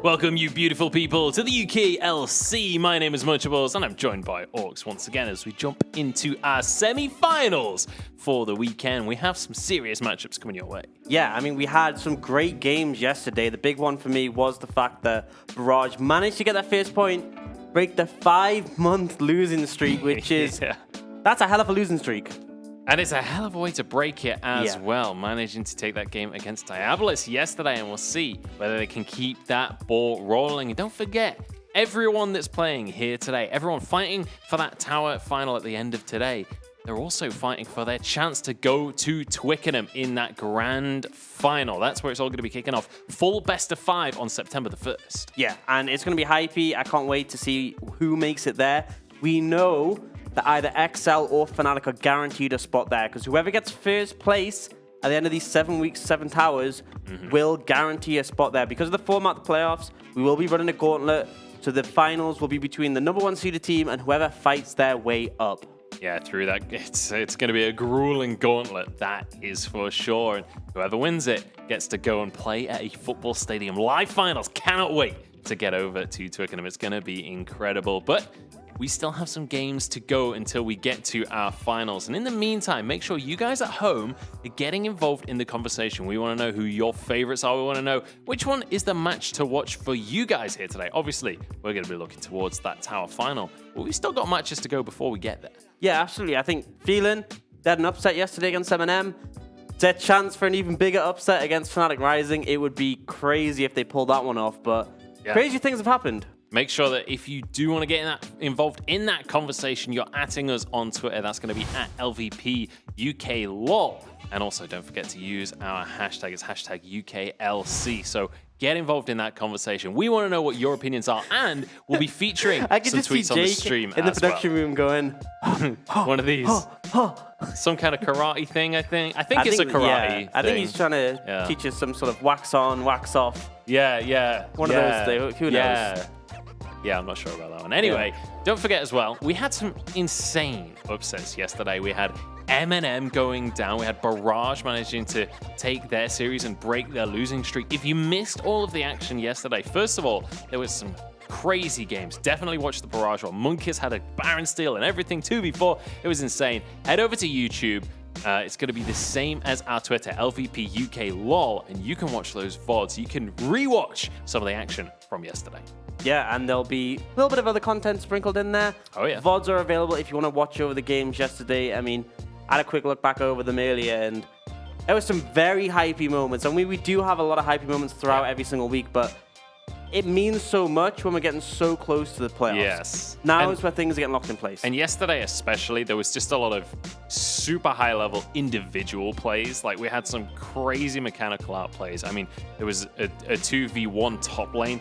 Welcome, you beautiful people, to the UKLC. My name is Munchables, and I'm joined by Orcs once again as we jump into our semi-finals for the weekend. We have some serious matchups coming your way. Yeah, I mean, we had some great games yesterday. The big one for me was the fact that Barrage managed to get that first point, break the 5-month losing streak, which is, that's a hell of a losing streak. And it's a hell of a way to break it as well, managing to take that game against Diabolus yesterday, and we'll see whether they can keep that ball rolling. And don't forget, everyone that's playing here today, everyone fighting for that tower final at the end of today, they're also fighting for their chance to go to Twickenham in that grand final. That's where it's all going to be kicking off. Full best of 5 on September the 1st. Yeah, and it's going to be hypey. I can't wait to see who makes it there. We know that either XL or Fnatic are guaranteed a spot there, because whoever gets first place at the end of these 7 weeks, 7 towers, will guarantee a spot there. Because of the format of the playoffs, we will be running a gauntlet, so the finals will be between the number 1 seeded team and whoever fights their way up. Yeah, through that, it's going to be a grueling gauntlet, that is for sure. And whoever wins it gets to go and play at a football stadium. Live finals, cannot wait to get over to Twickenham. It's going to be incredible. But we still have some games to go until we get to our finals. And in the meantime, make sure you guys at home are getting involved in the conversation. We want to know who your favorites are. We want to know which one is the match to watch for you guys here today. Obviously, we're going to be looking towards that tower final, but we've still got matches to go before we get there. Yeah, absolutely. I think Feeling, they had an upset yesterday against M&M. Their chance for an even bigger upset against Fnatic Rising. It would be crazy if they pulled that one off, but crazy things have happened. Make sure that if you do want to get involved in that conversation, you're atting us on Twitter. That's going to be at LVP UKLol. And also don't forget to use our hashtag. It's hashtag UKLC. So get involved in that conversation. We want to know what your opinions are, and we'll be featuring some tweets on the stream in the production room going, one of these. Some kind of karate thing, I think. I think it's a karate thing. I think he's trying to teach us some sort of wax on, wax off. Yeah. One of those, who knows? Yeah, I'm not sure about that one. Anyway, don't forget as well, we had some insane upsets yesterday. We had M&M going down. We had Barrage managing to take their series and break their losing streak. If you missed all of the action yesterday, first of all, there was some crazy games. Definitely watch the Barrage one. Monkeys had a Baron steal and everything 2v4. It was insane. Head over to YouTube. It's going to be the same as our Twitter, LVP UKLol, and you can watch those VODs. You can rewatch some of the action from yesterday. Yeah, and there'll be a little bit of other content sprinkled in there. Oh, yeah. VODs are available if you want to watch over the games yesterday. I mean, I had a quick look back over them earlier, and there were some very hypey moments. And we do have a lot of hypey moments throughout every single week, but it means so much when we're getting so close to the playoffs. Yes. Now is where things are getting locked in place. And yesterday especially, there was just a lot of super high-level individual plays. Like, we had some crazy mechanical art plays. I mean, there was a 2v1 top lane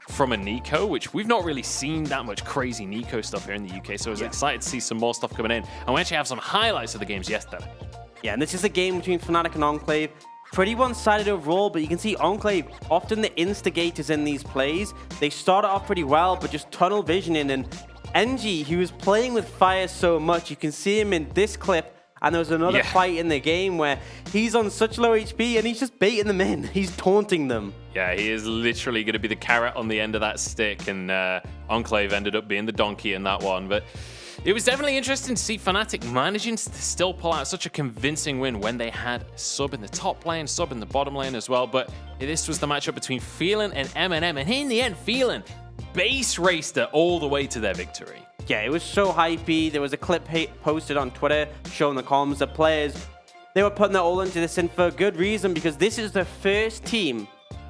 from a Nico, which we've not really seen that much crazy Nico stuff here in the UK, so I was excited to see some more stuff coming in. And we actually have some highlights of the games yesterday. Yeah, and this is a game between Fnatic and Enclave. Pretty one-sided overall, but you can see Enclave, often the instigators in these plays. They started off pretty well, but just tunnel visioning, and NG, he was playing with fire so much. You can see him in this clip, and there was another fight in the game where he's on such low HP, and he's just baiting them in. He's taunting them. Yeah, he is literally going to be the carrot on the end of that stick, and Enclave ended up being the donkey in that one. But it was definitely interesting to see Fnatic managing to still pull out such a convincing win when they had sub in the top lane, sub in the bottom lane as well. But this was the matchup between Feeling and M&M, and in the end, Feeling base raced it all the way to their victory. Yeah, it was so hypey. There was a clip posted on Twitter showing the comms. The players, they were putting their all into this, and for good reason, because this is the first team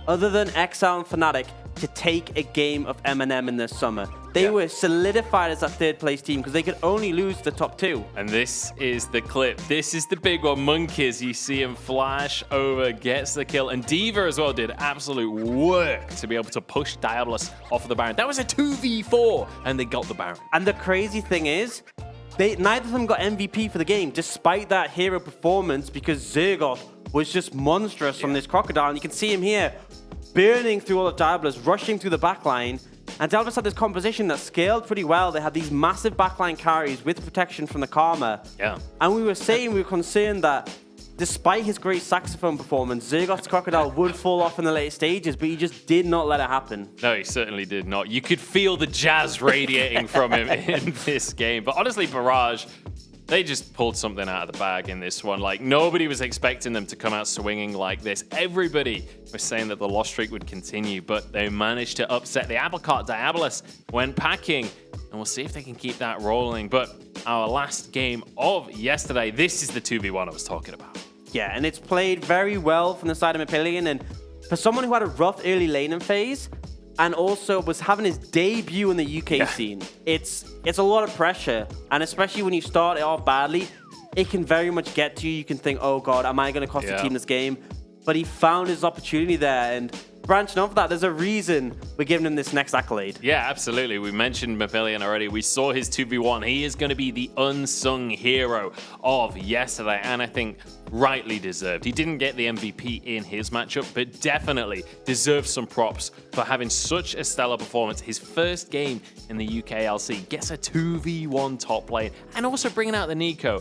other than XL and Fnatic to take a game of M&M in this summer. They were solidified as that third place team because they could only lose the top 2. And this is the clip. This is the big one. Monkeys, you see him flash over, gets the kill. And Diva as well did absolute work to be able to push Diabolus off of the Baron. That was a 2v4, and they got the Baron. And the crazy thing is, neither of them got MVP for the game, despite that hero performance, because Zergoth was just monstrous on this Crocodile. And you can see him here, burning through all of Diabolus, rushing through the backline. And Diabolus had this composition that scaled pretty well. They had these massive backline carries with protection from the Karma. Yeah. And we were saying, we were concerned that despite his great saxophone performance, Zergoth's Crocodile would fall off in the later stages, but he just did not let it happen. No, he certainly did not. You could feel the jazz radiating from him in this game. But honestly, Barrage, they just pulled something out of the bag in this one. Like, nobody was expecting them to come out swinging like this. Everybody was saying that the loss streak would continue, but they managed to upset the apple cart. Diabolus went packing, and we'll see if they can keep that rolling. But our last game of yesterday, this is the 2v1 I was talking about. Yeah, and it's played very well from the side of Mepillion, and for someone who had a rough early laning phase, and also was having his debut in the UK scene, it's a lot of pressure, and especially when you start it off badly, it can very much get to you. You can think, oh god, am I going to cost the team this game? But he found his opportunity there, and branching off that, there's a reason we're giving him this next accolade. Yeah, absolutely. We mentioned Mepillion already. We saw his 2v1. He is going to be the unsung hero of yesterday, and I think rightly deserved. He didn't get the MVP in his matchup, but definitely deserves some props for having such a stellar performance. His first game in the UKLC gets a 2v1 top lane, and also bringing out the Nico.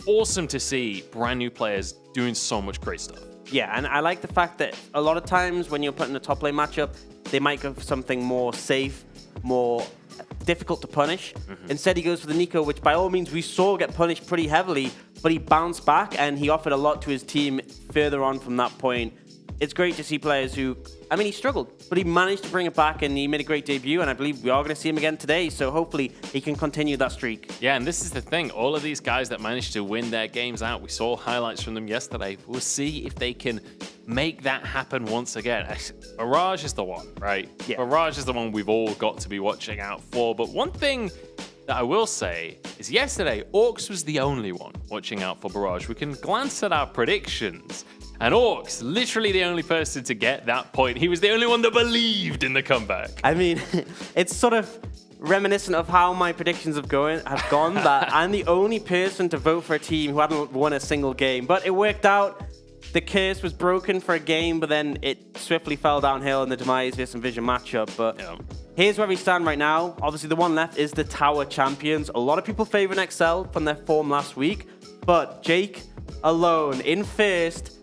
Awesome to see brand new players doing so much great stuff. Yeah, and I like the fact that a lot of times when you're putting a top lane matchup, they might go for something more safe, more difficult to punish. Instead, he goes for the Nico, which by all means we saw get punished pretty heavily, but he bounced back and he offered a lot to his team further on from that point. It's great to see players who, I mean, he struggled, but he managed to bring it back and he made a great debut, and I believe we are going to see him again today, so hopefully he can continue that streak. Yeah, and this is the thing. All of these guys that managed to win their games out, we saw highlights from them yesterday. We'll see if they can make that happen once again. Barrage is the one, right? Yeah. Barrage is the one we've all got to be watching out for, but one thing that I will say is yesterday, Orcs was the only one watching out for Barrage. We can glance at our predictions. And Orcs, literally the only person to get that point. He was the only one that believed in the comeback. I mean, it's sort of reminiscent of how my predictions have gone that I'm the only person to vote for a team who hadn't won a single game. But it worked out. The curse was broken for a game, but then it swiftly fell downhill in the Demise vs Vision matchup. But here's where we stand right now. Obviously, the one left is the Tower Champions. A lot of people favor XL from their form last week. But Jake alone in first,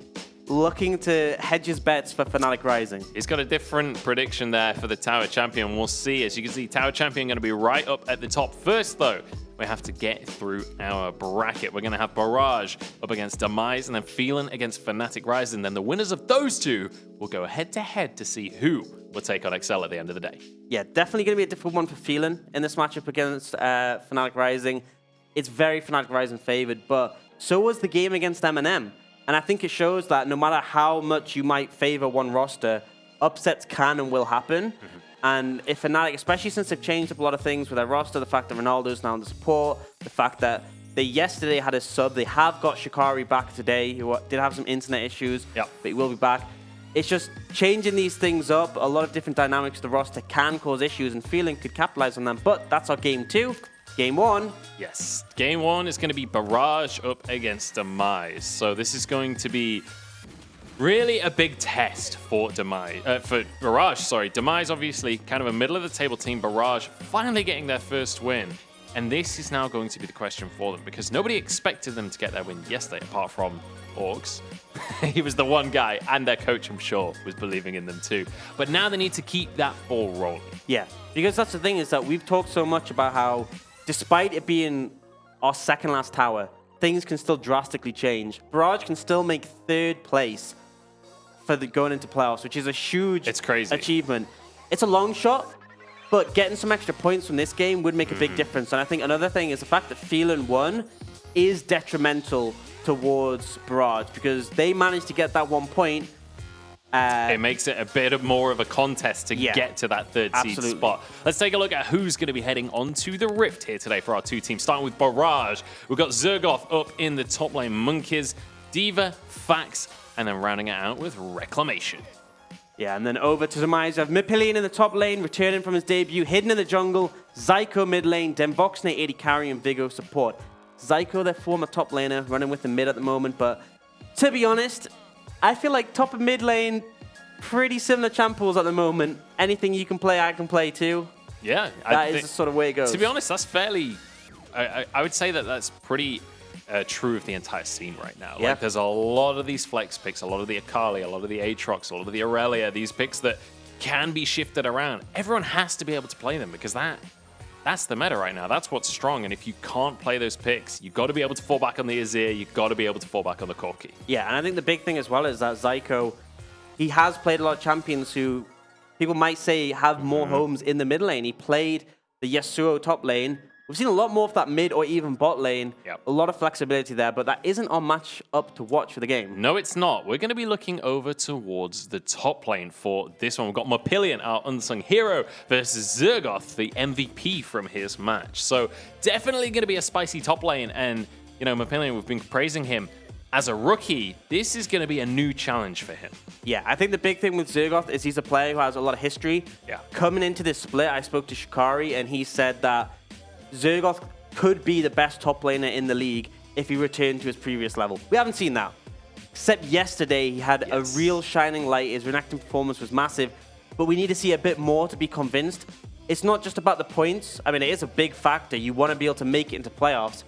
looking to hedge his bets for Fnatic Rising. He's got a different prediction there for the Tower Champion. We'll see. As you can see, Tower Champion going to be right up at the top. First, though, we have to get through our bracket. We're going to have Barrage up against Demise, and then Phelan against Fnatic Rising. Then the winners of those two will go head-to-head to see who will take on XL at the end of the day. Yeah, definitely going to be a difficult one for Phelan in this matchup against Fnatic Rising. It's very Fnatic Rising favored, but so was the game against M&M. And I think it shows that no matter how much you might favor one roster, upsets can and will happen. And if Fnatic, especially since they've changed up a lot of things with their roster, the fact that Ronaldo's now in the support, the fact that they yesterday had a sub, they have got Shikari back today, who did have some internet issues, but he will be back. It's just changing these things up. A lot of different dynamics of the roster can cause issues, and Phelan could capitalize on them. But that's our game 2. Game 1. Yes, game 1 is going to be Barrage up against Demise. So this is going to be really a big test for Barrage. Demise, obviously, kind of a middle-of-the-table team. Barrage finally getting their first win. And this is now going to be the question for them, because nobody expected them to get their win yesterday, apart from Orcs. He was the one guy, and their coach, I'm sure, was believing in them too. But now they need to keep that ball rolling. Yeah, because that's the thing, is that we've talked so much about how, despite it being our second last tower, things can still drastically change. Barrage can still make 3rd place for going into playoffs, which is a huge achievement. It's a long shot, but getting some extra points from this game would make a big difference. And I think another thing is the fact that Phelan won is detrimental towards Barrage, because they managed to get that 1 point. It makes it a bit more of a contest to get to that 3rd seed spot. Let's take a look at who's going to be heading onto the Rift here today for our 2 teams. Starting with Barrage, we've got Zergoth up in the top lane, Monkeys, D.Va, Fax, and then rounding it out with Reclamation. Yeah, and then over to Demise. We have Mepillion in the top lane, returning from his debut, hidden in the jungle, Zyko mid lane, then Voxnate 80 carry, and Vigo support. Zyko, their former top laner, running with the mid at the moment, but to be honest, I feel like top and mid lane, pretty similar champ pools at the moment. Anything you can play, I can play too. Yeah. That is the sort of way it goes. To be honest, that's fairly... I would say that that's pretty true of the entire scene right now. Yeah. Like, there's a lot of these flex picks, a lot of the Akali, a lot of the Aatrox, a lot of the Aurelia, these picks that can be shifted around. Everyone has to be able to play them because that's the meta right now. That's what's strong. And if you can't play those picks, you've got to be able to fall back on the Azir. You've got to be able to fall back on the Corki. Yeah, and I think the big thing as well is that Zyko, he has played a lot of champions who people might say have more homes in the mid lane. He played the Yasuo top lane. We've seen a lot more of that mid or even bot lane. Yep. A lot of flexibility there, but that isn't our match up to watch for the game. No, it's not. We're going to be looking over towards the top lane for this one. We've got Mopillion, our unsung hero, versus Zergoth, the MVP from his match. So definitely going to be a spicy top lane. And, you know, Mopillion, we've been praising him. As a rookie, this is going to be a new challenge for him. Yeah, I think the big thing with Zergoth is he's a player who has a lot of history. Yeah. Coming into this split, I spoke to Shikari, and he said that Zergoth could be the best top laner in the league if he returned to his previous level. We haven't seen that. Except yesterday, he had a real shining light. His Renekton performance was massive, but we need to see a bit more to be convinced. It's not just about the points. I mean, it is a big factor. You want to be able to make it into playoffs,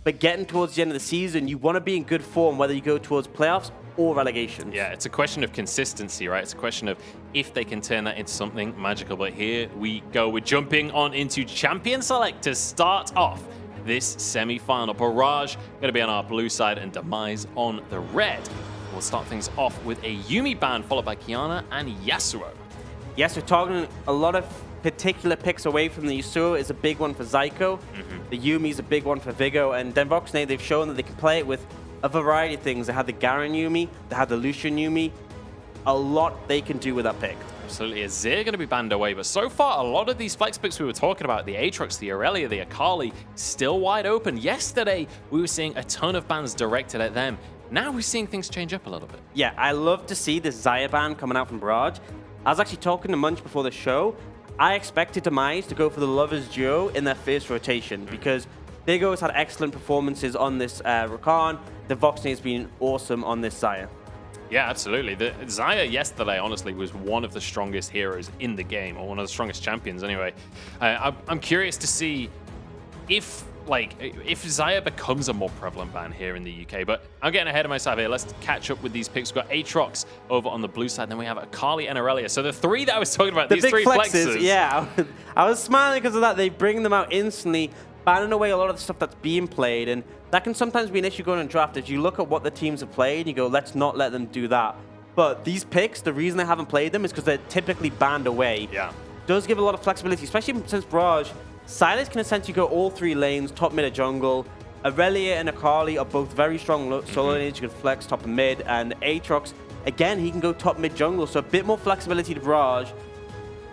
but getting towards the end of the season, you want to be in good form, whether you go towards playoffs or relegation. Yeah, it's a question of consistency, right? It's a question of if they can turn that into something magical. But here we go. We're jumping on into Champion Select to start off this semi-final. Barrage going to be on our blue side and Demise on the red. We'll start things off with a Yuumi ban, followed by Kiana and Yasuo. Yes, we're talking a lot of particular picks away from the Yasuo is a big one for Zyko. The Yuumi is a big one for Vigo. And Denvoxne, they've shown that they can play it with a variety of things. They had the Garen Yuumi, they had the Lucian Yuumi. A lot they can do with that pick. Absolutely. Azir going to be banned away, but so far, a lot of these flex picks we were talking about, the Aatrox, the Aurelia, the Akali, still wide open. Yesterday, we were seeing a ton of bans directed at them. Now we're seeing things change up a little bit. Yeah, I love to see this Xayah ban coming out from Barrage. I was actually talking to Munch before the show. I expected Demise to go for the Lovers duo in their first rotation because Vigo has had excellent performances on this Rakan. The Voxney has been awesome on this Xayah. Yeah, absolutely. The Xayah yesterday, honestly, was one of the strongest heroes in the game, or one of the strongest champions anyway. I'm curious to see if Xayah becomes a more prevalent ban here in the UK, but I'm getting ahead of myself here. Let's catch up with these picks. We've got Aatrox over on the blue side, then we have Akali and Aurelia. So the three that I was talking about, these big three flexes. Yeah, I was smiling because of that. They bring them out instantly, banning away a lot of the stuff that's being played, and that can sometimes be an issue going in draft. If you look at what the teams have played, and you go, let's not let them do that. But these picks, the reason they haven't played them is because they're typically banned away. Yeah. Does give a lot of flexibility, especially since Barrage. Sylas can essentially go all three lanes, top, mid, or jungle. Aurelia and Akali are both very strong solo lanes. You can flex top and mid. And Aatrox, again, he can go top, mid, jungle. So a bit more flexibility to Barrage.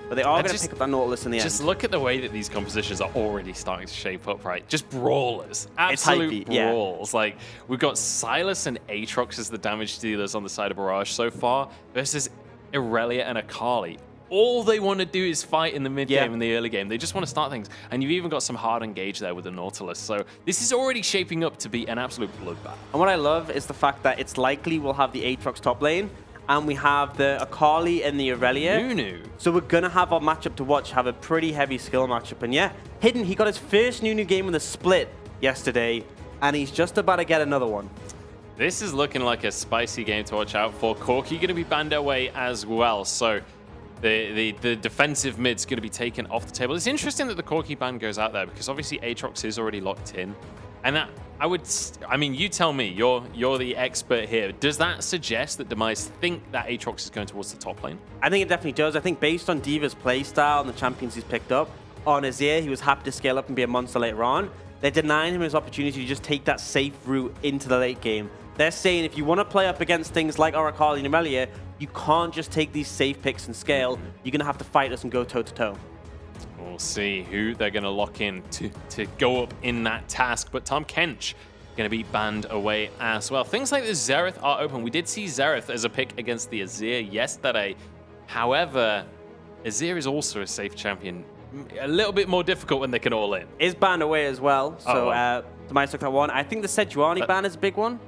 But they are going to pick up that Nautilus in the end. Just look at the way that these compositions are already starting to shape up, right? Just brawlers. Absolute brawls. Yeah. Like, we've got Sylas and Aatrox as the damage dealers on the side of Barrage so far versus Aurelia and Akali. All they want to do is fight in the mid game and the early game. They just want to start things. And you've even got some hard engage there with the Nautilus. So this is already shaping up to be an absolute bloodbath. And what I love is the fact that it's likely we'll have the Aatrox top lane. And we have the Akali and the Aurelia. Nunu. So we're going to have our matchup to watch, have a pretty heavy skill matchup. And yeah, Hidden, he got his first Nunu game with a split yesterday, and he's just about to get another one. This is looking like a spicy game to watch out for. Corki going to be banned away as well. So the defensive mid's going to be taken off the table. It's interesting that the Corki ban goes out there because obviously Aatrox is already locked in. And that, I mean, you tell me, you're the expert here. Does that suggest that Demise think that Aatrox is going towards the top lane? I think it definitely does. I think based on D.Va's playstyle and the champions he's picked up, on Azir, he was happy to scale up and be a monster later on. They're denying him his opportunity to just take that safe route into the late game. They're saying if you want to play up against things like Akali and Aurelia, you can't just take these safe picks and scale. You're going to have to fight us and go toe-to-toe. We'll see who they're going to lock in to go up in that task. But Tahm Kench going to be banned away as well. Things like the Xerath are open. We did see Xerath as a pick against the Azir yesterday. However, Azir is also a safe champion. A little bit more difficult when they can all in. Is banned away as well. So Demise took that one. I think the Sejuani ban is a big one.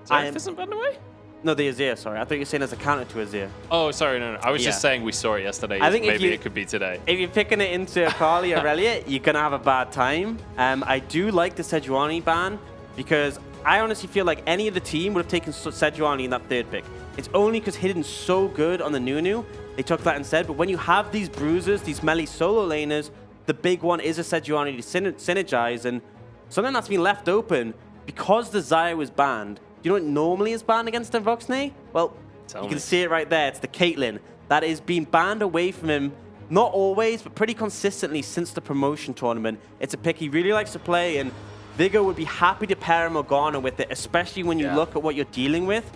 Xerath isn't banned away? No, the Azir, sorry. I thought you were saying as a counter to Azir. Oh, sorry, no. I was just saying we saw it yesterday. I think maybe it could be today. If you're picking it into Akali or Aurelia, you're going to have a bad time. I do like the Sejuani ban. because I honestly feel like any of the team would have taken Sejuani in that third pick. It's only because Hidden's so good on the Nunu, they took that instead. But when you have these bruisers, these melee solo laners, the big one is a Sejuani to synergize, and something that's been left open because the Xayah was banned. Do you know what normally is banned against Devoxne? Well, you can see it right there. It's the Caitlyn. That is being banned away from him, not always, but pretty consistently since the promotion tournament. It's a pick he really likes to play, and Viggo would be happy to pair Morgana with it, especially when you look at what you're dealing with.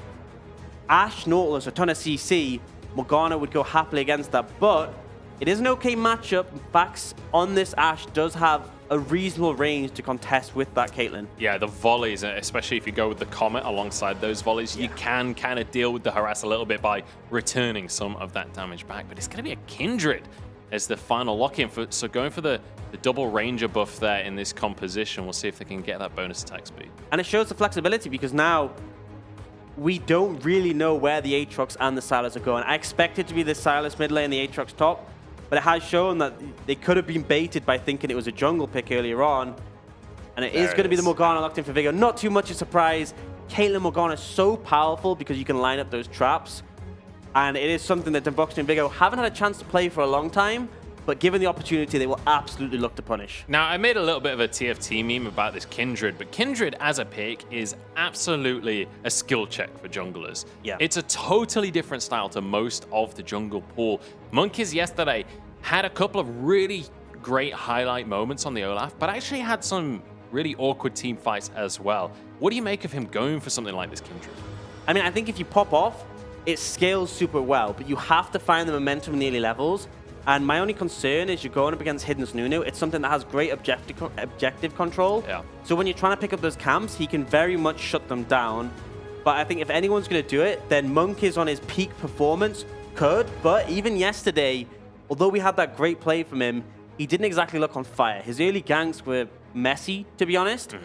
Ashe, Nautilus, a ton of CC, Morgana would go happily against that, but it is an okay matchup. Vax on this Ashe does have a reasonable range to contest with that Caitlyn. Yeah, the volleys, especially if you go with the Comet alongside those volleys, you can kind of deal with the harass a little bit by returning some of that damage back. But it's going to be a Kindred as the final lock-in. So going for the double Ranger buff there in this composition, we'll see if they can get that bonus attack speed. And it shows the flexibility because now we don't really know where the Aatrox and the Sylas are going. I expect it to be the Sylas mid lane and the Aatrox top, but it has shown that they could have been baited by thinking it was a jungle pick earlier on. And it is going to be the Morgana locked in for Viggo. Not too much a surprise. Caitlyn Morgana is so powerful because you can line up those traps. And it is something that Devoxne and Viggo haven't had a chance to play for a long time. But given the opportunity, they will absolutely look to punish. Now, I made a little bit of a TFT meme about this Kindred, but Kindred as a pick is absolutely a skill check for junglers. Yeah. It's a totally different style to most of the jungle pool. Monkeys yesterday had a couple of really great highlight moments on the Olaf, but actually had some really awkward team fights as well. What do you make of him going for something like this Kindred? I mean, I think if you pop off, it scales super well, but you have to find the momentum in the early levels. And my only concern is you're going up against Hidden's Nunu. It's something that has great objective control. Yeah. So when you're trying to pick up those camps, he can very much shut them down. But I think if anyone's going to do it, then Monk is on his peak performance, could. But even yesterday, although we had that great play from him, he didn't exactly look on fire. His early ganks were messy, to be honest.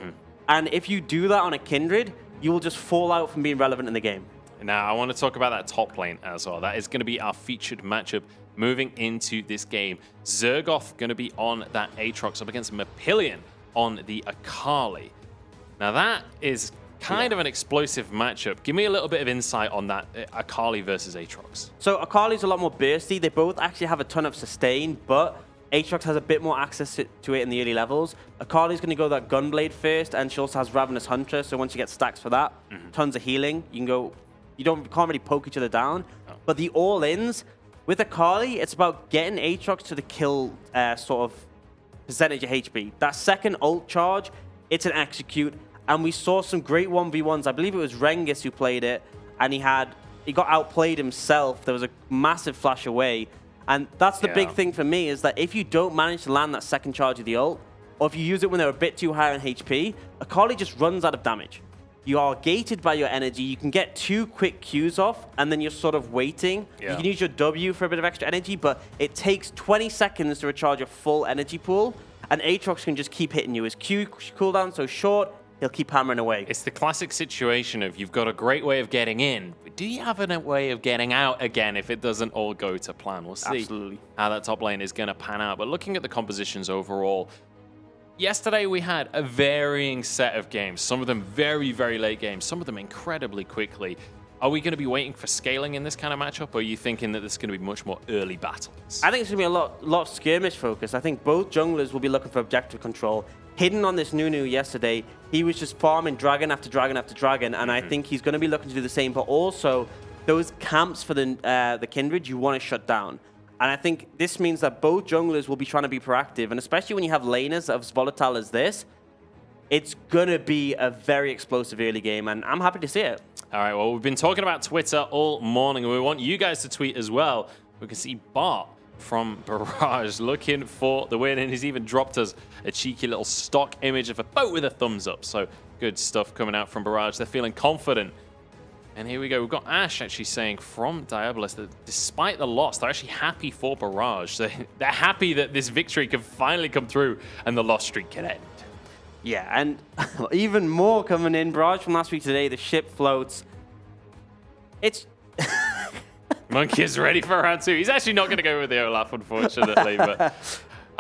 And if you do that on a Kindred, you will just fall out from being relevant in the game. Now, I want to talk about that top lane as well. That is going to be our featured matchup moving into this game. Zergoth going to be on that Aatrox up against Mapillion on the Akali. Now, that is kind of an explosive matchup. Give me a little bit of insight on that Akali versus Aatrox. So Akali's a lot more bursty. They both actually have a ton of sustain, but Aatrox has a bit more access to it in the early levels. Akali's going to go that Gunblade first, and she also has Ravenous Hunter, so once you get stacks for that, tons of healing. You can go... You can't really poke each other down. But the all-ins, with Akali, it's about getting Aatrox to the kill sort of percentage of HP. That second ult charge, it's an execute. And we saw some great 1v1s. I believe it was Rengus who played it. And he got outplayed himself. There was a massive flash away. And that's the big thing for me, is that if you don't manage to land that second charge of the ult, or if you use it when they're a bit too high on HP, Akali just runs out of damage. You are gated by your energy. You can get 2 quick Qs off, and then you're sort of waiting. You can use your W for a bit of extra energy, but it takes 20 seconds to recharge your full energy pool, and Aatrox can just keep hitting you. His Q cooldown so short, he'll keep hammering away. It's the classic situation of you've got a great way of getting in, but do you have a way of getting out again if it doesn't all go to plan? We'll see how that top lane is going to pan out. But looking at the compositions overall, yesterday we had a varying set of games. Some of them very, very late games. Some of them incredibly quickly. Are we going to be waiting for scaling in this kind of matchup, or are you thinking that there's going to be much more early battles? I think it's going to be a lot of skirmish focus. I think both junglers will be looking for objective control. Hidden on this Nunu yesterday, he was just farming dragon after dragon after dragon, and I think he's going to be looking to do the same. But also, those camps for the Kindred, you want to shut down. And I think this means that both junglers will be trying to be proactive. And especially when you have laners as volatile as this, it's going to be a very explosive early game. And I'm happy to see it. All right, well, we've been talking about Twitter all morning, and we want you guys to tweet as well. We can see Bart from Barrage looking for the win, and he's even dropped us a cheeky little stock image of a boat with a thumbs up. So good stuff coming out from Barrage. They're feeling confident. And here we go. We've got Ashe actually saying from Diabolus that despite the loss, they're actually happy for Barrage. They're happy that this victory can finally come through and the loss streak can end. Yeah, and even more coming in. Barrage from last week today, the ship floats. It's... Monkey is ready for round 2. He's actually not going to go with the Olaf, unfortunately. But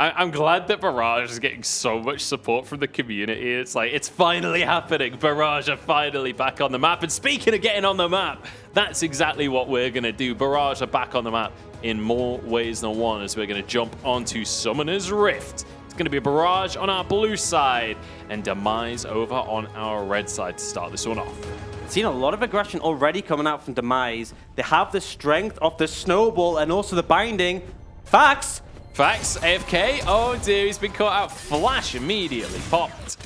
I'm glad that Barrage is getting so much support from the community. It's like, it's finally happening. Barrage are finally back on the map. And speaking of getting on the map, that's exactly what we're going to do. Barrage are back on the map in more ways than one as we're going to jump onto Summoner's Rift. It's going to be a Barrage on our blue side and Demise over on our red side to start this one off. Seen a lot of aggression already coming out from Demise. They have the strength of the snowball and also the binding. Fax, AFK. Oh dear, he's been caught out. Flash immediately popped.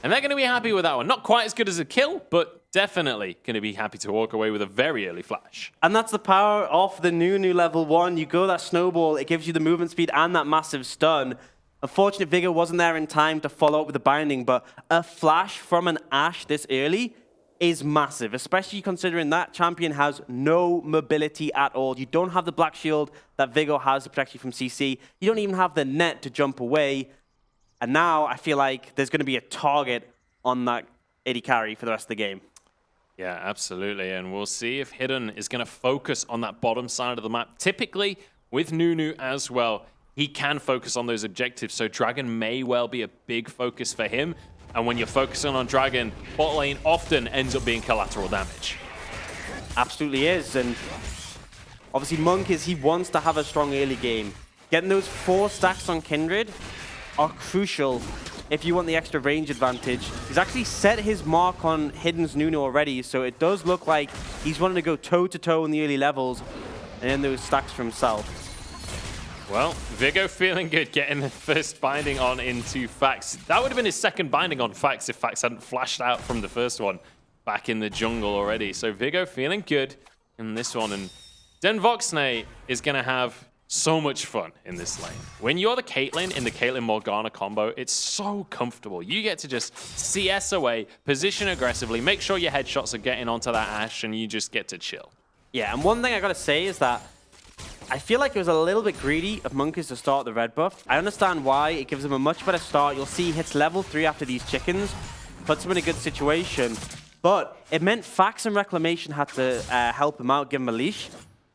And they're going to be happy with that one. Not quite as good as a kill, but definitely going to be happy to walk away with a very early flash. And that's the power of the new level 1. You go that snowball, it gives you the movement speed and that massive stun. Unfortunately, Vigor wasn't there in time to follow up with the binding, but a flash from an Ashe this early is massive, especially considering that champion has no mobility at all. You don't have the black shield that Vigor has to protect you from CC. You don't even have the net to jump away. And now I feel like there's going to be a target on that AD carry for the rest of the game. Yeah, absolutely. And we'll see if Hidden is going to focus on that bottom side of the map. Typically, with Nunu as well, he can focus on those objectives. So Dragon may well be a big focus for him. And when you're focusing on Dragon, bot lane often ends up being collateral damage. Absolutely is. And obviously Monk he wants to have a strong early game. Getting those 4 stacks on Kindred are crucial if you want the extra range advantage. He's actually set his mark on Hidden's Nunu already, so it does look like he's wanting to go toe-to-toe in the early levels and then those stacks for himself. Well, Vigo feeling good getting the first binding on into Fax. That would have been his second binding on Fax if Fax hadn't flashed out from the first one back in the jungle already. So Vigo feeling good in this one. And Den Voxnay is going to have so much fun in this lane. When you're the Caitlyn in the Caitlyn-Morgana combo, it's so comfortable. You get to just CS away, position aggressively, make sure your headshots are getting onto that Ashe, and you just get to chill. Yeah, and one thing I got to say is that I feel like it was a little bit greedy of Monkeys to start the red buff. I understand why. It gives him a much better start. You'll see he hits level 3 after these chickens. Puts him in a good situation. But it meant Fax and Reclamation had to help him out, give him a leash.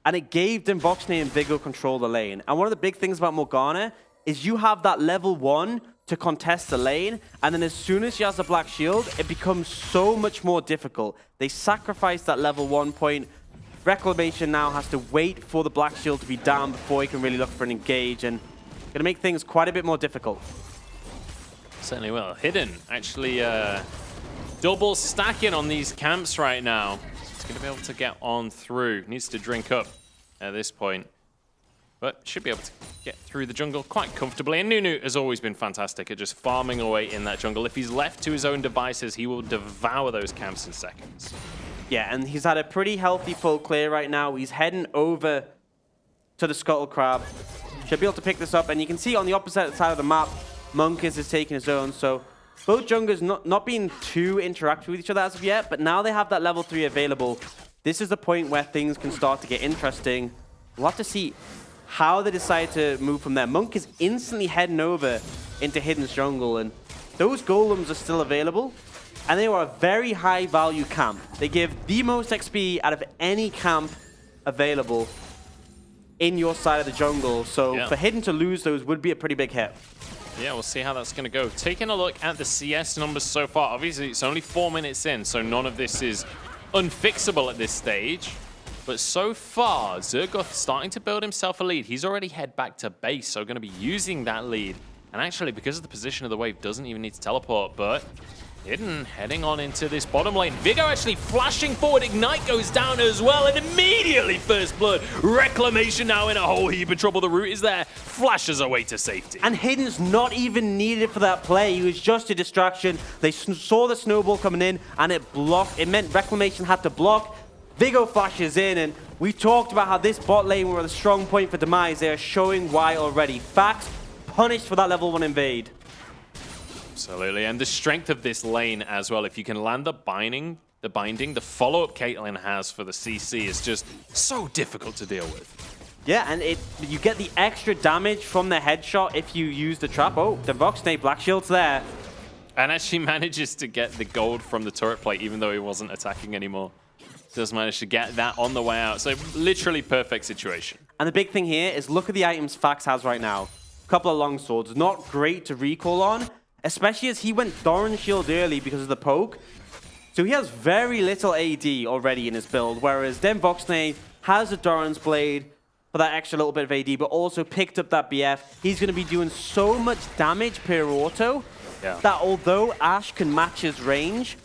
And it gave Voxnay and Vigo control the lane. And one of the big things about Morgana is you have that level 1 to contest the lane. And then as soon as she has the black shield, it becomes so much more difficult. They sacrifice that level 1 point. Reclamation now has to wait for the black shield to be down before he can really look for an engage, and going to make things quite a bit more difficult. Certainly will. Hidden actually double stacking on these camps right now. He's going to be able to get on through. Needs to drink up at this point, but should be able to get through the jungle quite comfortably. And Nunu has always been fantastic at just farming away in that jungle. If he's left to his own devices, he will devour those camps in seconds. Yeah, and he's had a pretty healthy full clear right now. He's heading over to the Scuttle Crab. Should be able to pick this up. And you can see on the opposite side of the map, Monkeys is taking his own. So both junglers not being too interactive with each other as of yet, but now they have that level 3 available. This is the point where things can start to get interesting. We'll have to see how they decide to move from there. Monk is instantly heading over into Hidden's jungle, and those golems are still available. And they are a very high value camp. They give the most XP out of any camp available in your side of the jungle. So for Hidden to lose those would be a pretty big hit. Yeah, we'll see how that's going to go. Taking a look at the CS numbers so far. Obviously, it's only 4 minutes in, so none of this is unfixable at this stage. But so far, Zergoth starting to build himself a lead. He's already head back to base, so going to be using that lead. And actually, because of the position of the wave, doesn't even need to teleport, but Hidden heading on into this bottom lane. Vigo actually flashing forward. Ignite goes down as well, and immediately first blood. Reclamation now in a whole heap of trouble. The root is there. Flashes away to safety. And Hidden's not even needed for that play. He was just a distraction. They saw the snowball coming in, and it blocked. It meant Reclamation had to block. Vigo flashes in, and we talked about how this bot lane were a strong point for Demise. They are showing why already. Fax punished for that level 1 invade. Absolutely, and the strength of this lane as well. If you can land the binding, the follow-up Caitlyn has for the CC is just so difficult to deal with. Yeah, and you get the extra damage from the headshot if you use the trap. Oh, the Voxnay Black Shield's there. And actually manages to get the gold from the turret plate, even though he wasn't attacking anymore. Does manage to get that on the way out. So literally perfect situation. And the big thing here is look at the items Fax has right now. couple of long swords. Not great to recall on, especially as he went Doran Shield early because of the poke. So he has very little AD already in his build, whereas Voxnay has a Doran's Blade for that extra little bit of AD, but also picked up that BF. He's going to be doing so much damage per auto that although Ashe can match his range,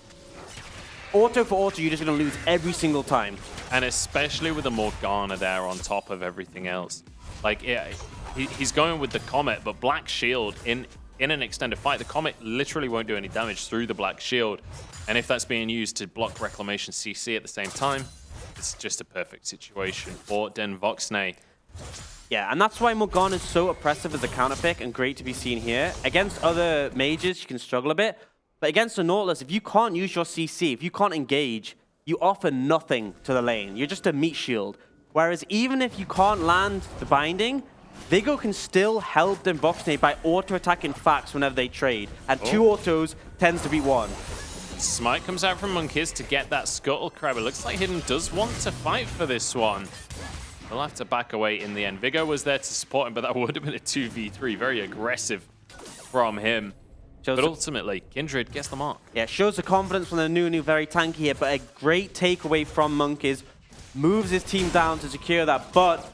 auto for auto, you're just going to lose every single time. And especially with the Morgana there on top of everything else. Like, yeah, he's going with the Comet, but Black Shield in an extended fight, the Comet literally won't do any damage through the Black Shield. And if that's being used to block Reclamation CC at the same time, it's just a perfect situation for Voxnay. Yeah, and that's why Morgana is so oppressive as a counter pick and great to be seen here. Against other mages, you can struggle a bit. But against the Nautilus, if you can't use your CC, if you can't engage, you offer nothing to the lane. You're just a meat shield. Whereas even if you can't land the binding, Vigo can still help Voxnay by auto-attacking Fax whenever they trade. And 2 autos tends to be 1. Smite comes out from Monkeys to get that Scuttle Crab. It looks like Hidden does want to fight for this one. He'll have to back away in the end. Vigo was there to support him, but that would have been a 2v3. Very aggressive from him. But ultimately, Kindred gets the mark. Yeah, shows the confidence from the Nunu, very tanky here, but a great takeaway from Monkeys. Moves his team down to secure that, but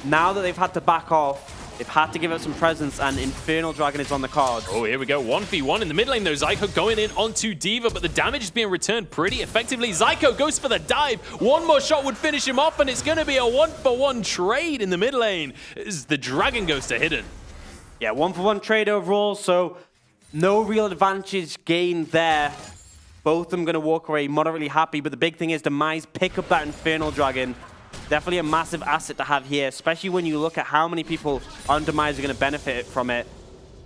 now that they've had to back off, they've had to give up some presence, and Infernal Dragon is on the cards. Oh, here we go. 1v1 in the mid lane, though. Zyko going in onto D.Va, but the damage is being returned pretty effectively. Zyko goes for the dive. One more shot would finish him off, and it's going to be a 1-for-1 trade in the mid lane as the Dragon goes to Hidden. Yeah, 1-for-1 trade overall, so no real advantage gained there. Both of them going to walk away moderately happy, but the big thing is Demise pick up that Infernal Dragon. Definitely a massive asset to have here, especially when you look at how many people on Demise are going to benefit from it.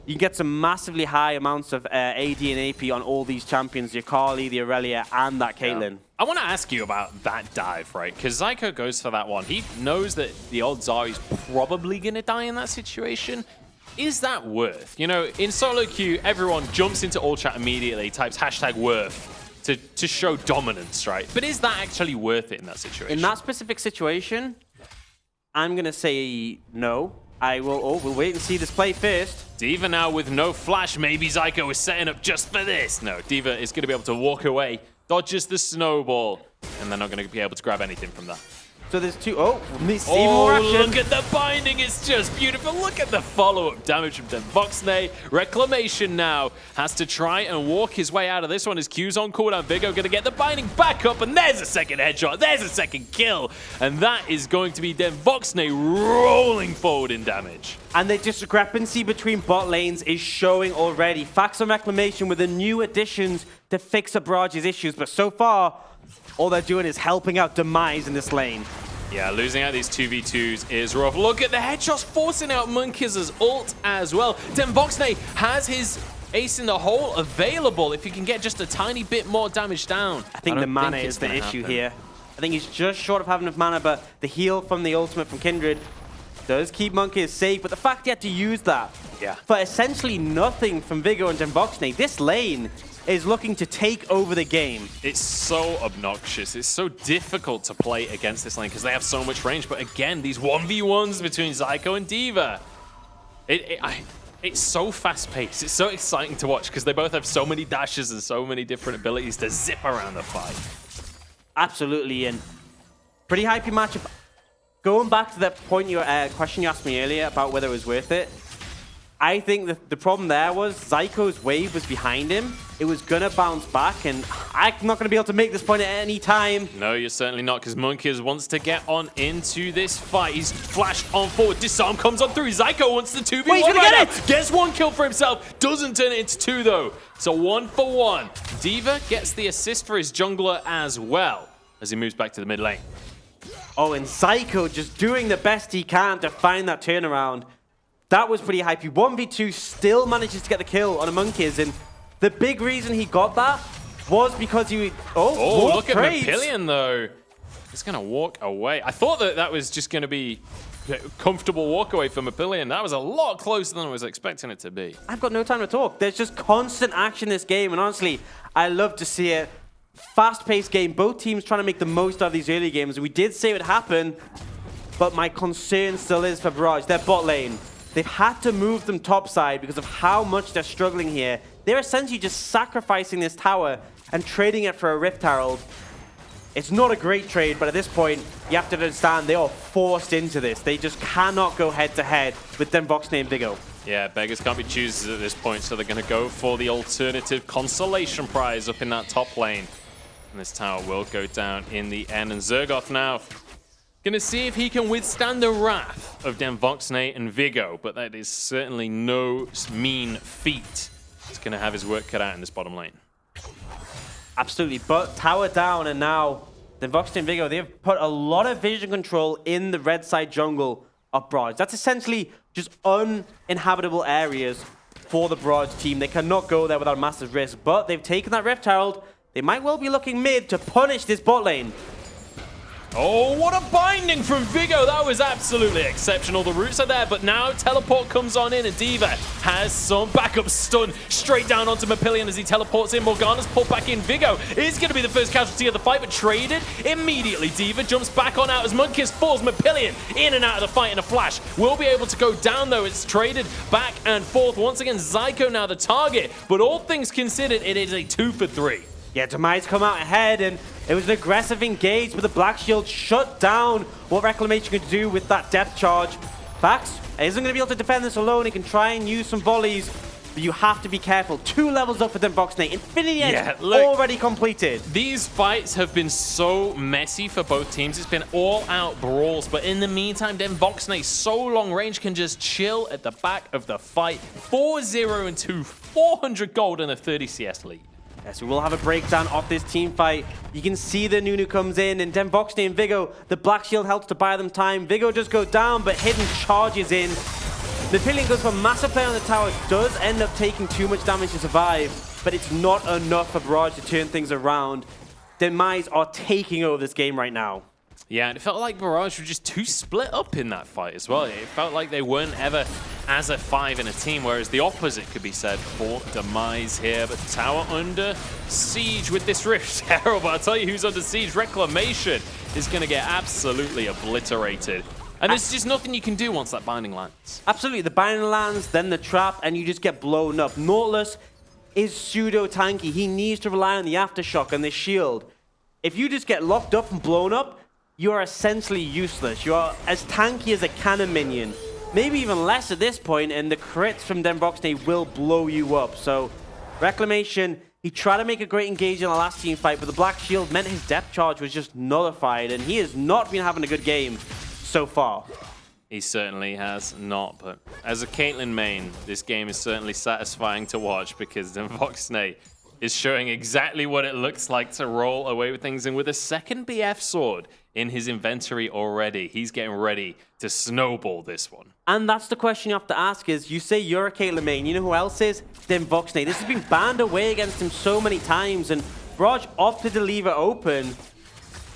You can get some massively high amounts of AD and AP on all these champions, your Carly, the Aurelia, and that Caitlyn. Yeah. I want to ask you about that dive, right? Because Zyko goes for that one. He knows that the odds are he's probably going to die in that situation. Is that worth? You know, in solo queue, everyone jumps into all chat immediately, types #worth. To show dominance, right? But is that actually worth it in that situation? In that specific situation, I'm going to say no. We'll wait and see this play first. D.Va now with no flash. Maybe Zyko is setting up just for this. No, D.Va is going to be able to walk away, dodges the snowball, and they're not going to be able to grab anything from that. So there's 2. Oh, even more action. Look at the binding. It's just beautiful. Look at the follow-up damage from Voxnay. Reclamation now has to try and walk his way out of this one. His Q's on cooldown. Vigo going to get the binding back up, and there's a second headshot. There's a second kill. And that is going to be Voxnay rolling forward in damage. And the discrepancy between bot lanes is showing already. Fax on Reclamation with the new additions to fix up Barrage's issues, but so far, all they're doing is helping out Demise in this lane. Yeah, losing out these 2v2s is rough. Look at the headshots forcing out Monkeys' ult as well. Voxnay has his ace in the hole available if he can get just a tiny bit more damage down. I think the mana is the issue here. I think he's just short of having enough mana, but the heal from the ultimate from Kindred does keep Monkeys safe. But the fact he had to use that for essentially nothing from Vigo and Voxnay, this lane is looking to take over the game. It's so obnoxious. It's so difficult to play against this lane because they have so much range. But again, these 1v1s between Zyko and D.Va, it's so fast-paced. It's so exciting to watch because they both have so many dashes and so many different abilities to zip around the fight. Absolutely, and pretty hypey matchup. Going back to that point, question you asked me earlier about whether it was worth it, I think that the problem there was Zyko's wave was behind him. It was going to bounce back, and I'm not going to be able to make this point at any time. No, you're certainly not, because Monkeys wants to get on into this fight. He's flashed on forward. Disarm comes on through. Zyko wants the 2v1 Wait, he's gonna get it! Gets 1 kill for himself. Doesn't turn it into 2, though. So 1-for-1. D.Va gets the assist for his jungler as well as he moves back to the mid lane. Oh, and Zyko just doing the best he can to find that turnaround. That was pretty hypey. 1v2 still manages to get the kill on a Monkeys, and the big reason he got that was because he... Oh, look at Mappilion, though. He's going to walk away. I thought that was just going to be a comfortable walk away for Mappilion. That was a lot closer than I was expecting it to be. I've got no time to talk. There's just constant action in this game, and honestly, I love to see it. Fast-paced game. Both teams trying to make the most out of these early games. We did say it would happen, but my concern still is for Barrage. Their bot lane. they've had to move them topside because of how much they're struggling here. They're essentially just sacrificing this tower and trading it for a Rift Herald. It's not a great trade, but at this point, you have to understand they are forced into this. They just cannot go head-to-head with Demoxnay and Vigo. Yeah, beggars can't be choosers at this point, so they're going to go for the alternative consolation prize up in that top lane. And this tower will go down in the end. And Zergoth now going to see if he can withstand the wrath of Demoxnay and Vigo, but that is certainly no mean feat. He's going to have his work cut out in this bottom lane. Absolutely, but tower down, and now Demoxnay and Vigo, they've put a lot of vision control in the red side jungle of Barrage. That's essentially just uninhabitable areas for the Barrage team. They cannot go there without massive risk, but they've taken that Rift Herald. They might well be looking mid to punish this bot lane. Oh, what a binding from Vigo. That was absolutely exceptional. The roots are there, but now teleport comes on in, and D.Va has some backup stun straight down onto Mapillion as he teleports in. Morgana's pulled back in. Vigo is going to be the first casualty of the fight, but traded immediately. D.Va jumps back on out as Munkiss falls. Mapillion in and out of the fight in a flash. Will be able to go down, though. It's traded back and forth. Once again, Zyko now the target, but all things considered, it is a 2 for 3. Yeah, Demise come out ahead, and it was an aggressive engage, but the Black Shield shut down what Reclamation could do with that depth charge. Fax isn't going to be able to defend this alone. He can try and use some volleys, but you have to be careful. 2 levels up for Demoxnay. Infinity Edge already completed. These fights have been so messy for both teams. It's been all-out brawls, but in the meantime, Demoxnay, so long range, can just chill at the back of the fight. 4-0 and 2, 400 gold and a 30 CS lead. Yes, we will have a breakdown of this team fight. You can see the Nunu comes in, and Demoxnay and Vigo, the Black Shield helps to buy them time. Vigo just goes down, but Hidden charges in. Mapillion goes for massive play on the tower, does end up taking too much damage to survive, but it's not enough for Barrage to turn things around. Demise are taking over this game right now. Yeah, and it felt like Barrage were just too split up in that fight as well. It felt like they weren't ever as a 5 in a team, whereas the opposite could be said for Demise here. But tower under siege with this Rift Herald. But I'll tell you who's under siege. Reclamation is going to get absolutely obliterated. And there's just nothing you can do once that binding lands. Absolutely. The binding lands, then the trap, and you just get blown up. Nautilus is pseudo-tanky. He needs to rely on the aftershock and the shield. If you just get locked up and blown up, you are essentially useless. You are as tanky as a cannon minion. Maybe even less at this point, and the crits from Demoxnay will blow you up. So, Reclamation, he tried to make a great engage in the last team fight, but the Black Shield meant his depth charge was just nullified, and he has not been having a good game so far. He certainly has not, but as a Caitlyn main, this game is certainly satisfying to watch because Demoxnay is showing exactly what it looks like to roll away with things, and with a second BF sword in his inventory already, he's getting ready to snowball this one. And that's the question you have to ask is, you say you're a Caitlyn main, you know who else is? Demoxnay. This has been banned away against him so many times, and Barrage opted to leave it open.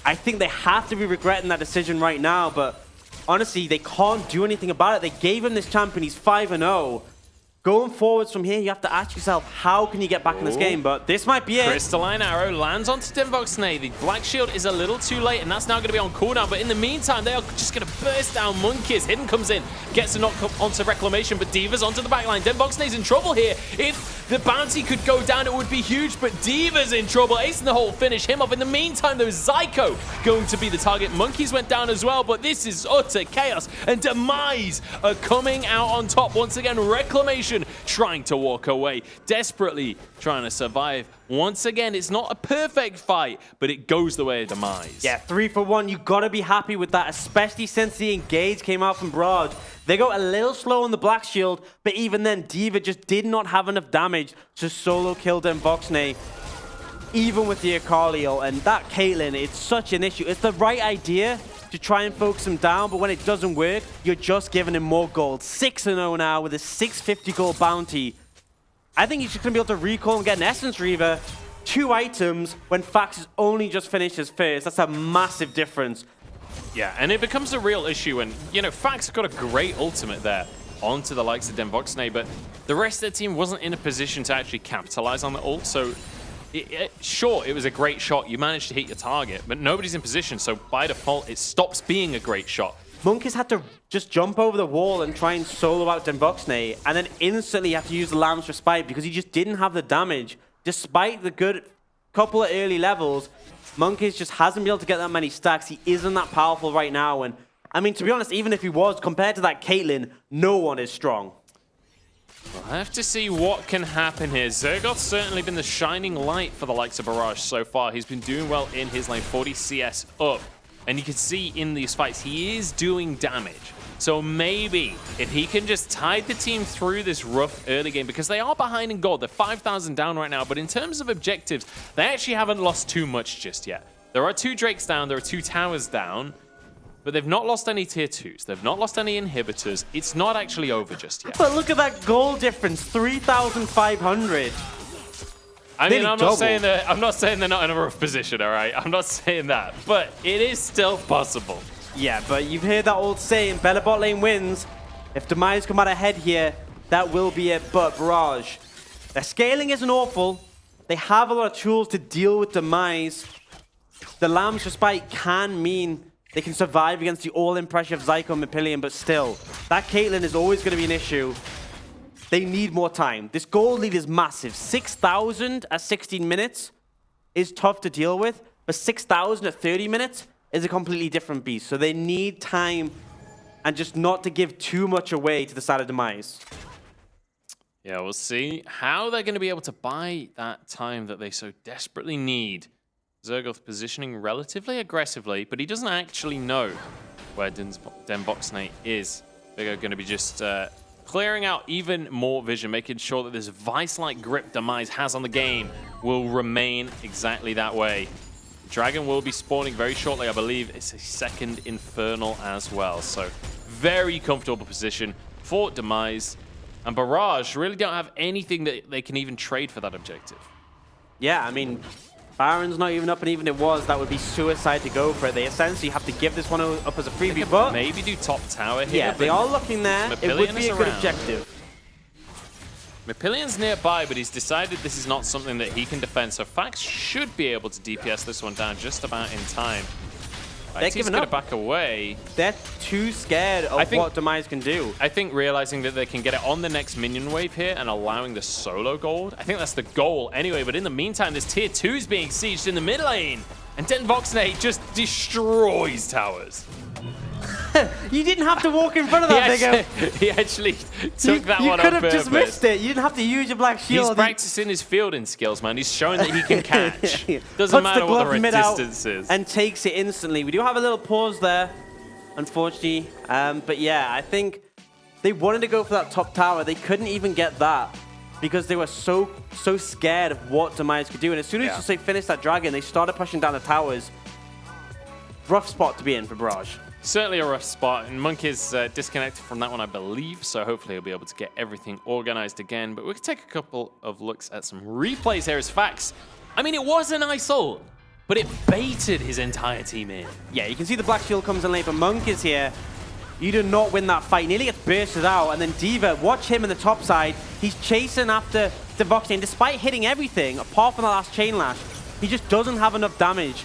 I think they have to be regretting that decision right now, but honestly, they can't do anything about it. They gave him this champion, he's 5-0. Going forwards from here, you have to ask yourself, how can you get back in this game? But this might be it. Crystalline Arrow lands onto Demoxnay. The Black Shield is a little too late, and that's now going to be on cooldown. But in the meantime, they are just going to burst down Munkiss. Hidden comes in, gets a knock onto Reclamation, but D.Va's onto the backline. Demoxnay's in trouble here. If the bounty could go down, it would be huge, but D.Va's in trouble. Ace in the hole, finish him off. In the meantime, though, Zyko going to be the target. Monkeys went down as well, but this is utter chaos, and Demise are coming out on top. Once again, Reclamation trying to walk away, desperately trying to survive. Once again, it's not a perfect fight, but it goes the way of Demise. Yeah, 3 for 1. You gotta be happy with that, especially since the engage came out from Barrage. They go a little slow on the Black Shield, but even then, D.Va just did not have enough damage to solo kill Demoxnay, even with the Akali ult. And that Caitlyn, it's such an issue. It's the right idea to try and focus him down, but when it doesn't work, you're just giving him more gold. 6-0 now with a 650 gold bounty. I think he's just going to be able to recall and get an Essence Reaver, 2 items, when Fax has only just finished his first. That's a massive difference. Yeah, and it becomes a real issue when, you know, Fax got a great ultimate there onto the likes of Demoxnay, but the rest of the team wasn't in a position to actually capitalize on the ult, so sure, it was a great shot. You managed to hit your target, but nobody's in position, so by default, it stops being a great shot. Monkeys had to just jump over the wall and try and solo out Demise, and then instantly have to use the Lamb's Respite because he just didn't have the damage. Despite the good couple of early levels, Monkeys just hasn't been able to get that many stacks. He isn't that powerful right now, and I mean, to be honest, even if he was, compared to that Caitlyn, no one is strong. We'll have to see what can happen here. Zergoth's certainly been the shining light for the likes of Barrage so far. He's been doing well in his lane, 40 CS up. And you can see in these fights, he is doing damage. So maybe if he can just tide the team through this rough early game, because they are behind in gold. They're 5,000 down right now. But in terms of objectives, they actually haven't lost too much just yet. There are 2 Drakes down. There are 2 towers down. But they've not lost any tier 2s. They've not lost any inhibitors. It's not actually over just yet. But look at that goal difference, 3,500. I mean, I'm not saying they're not in a rough position, all right? I'm not saying that, but it is still possible. Yeah, but you've heard that old saying, better bot lane wins. If Demise come out ahead here, that will be it. But Barrage, their scaling isn't awful. They have a lot of tools to deal with Demise. The Lamb's Respite can mean they can survive against the all-in pressure of Zyko and Mepillion, but still, that Caitlyn is always going to be an issue. They need more time. This gold lead is massive. 6,000 at 16 minutes is tough to deal with, but 6,000 at 30 minutes is a completely different beast. So they need time and just not to give too much away to the side of Demise. Yeah, we'll see how they're going to be able to buy that time that they so desperately need. Zergoth positioning relatively aggressively, but he doesn't actually know where Demise is. They're going to be just clearing out even more vision, making sure that this vice-like grip Demise has on the game will remain exactly that way. Dragon will be spawning very shortly. I believe it's a second Infernal as well. So very comfortable position for Demise. And Barrage really don't have anything that they can even trade for that objective. Yeah, I mean, Baron's not even up, and even if it was, that would be suicide to go for it. They essentially have to give this one up as a freebie, but maybe do top tower here. Yeah, they are looking there. It would be a good objective. Mepillion's nearby, but he's decided this is not something that he can defend, so Fax should be able to DPS this one down just about in time. They're giving up. Back away. They're too scared of what Demise can do. I think realizing that they can get it on the next minion wave here and allowing the solo gold, I think that's the goal anyway. But in the meantime, this tier 2's being sieged in the mid lane. And Demise just destroys towers. You didn't have to walk in front of that, He actually took that one on purpose. You could have just missed it. You didn't have to use your black shield. He's practicing his fielding skills, man. He's showing that he can catch. Doesn't matter what the distance is. And takes it instantly. We do have a little pause there, unfortunately. But yeah, I think they wanted to go for that top tower. They couldn't even get that because they were so scared of what Demise could do. And as soon as they finished that dragon, they started pushing down the towers. Rough spot to be in for Barrage. Certainly a rough spot, and Monkey's disconnected from that one, I believe, so hopefully he'll be able to get everything organized again. But we can take a couple of looks at some replays here as Fax. I mean, it was a nice ult, but it baited his entire team in. Yeah, you can see the black shield comes in late, but Monk is here. You do not win that fight. Nearly gets bursted out, and then D.Va, watch him in the top side. He's chasing after Devoxy, and despite hitting everything, apart from the last chain lash, he just doesn't have enough damage.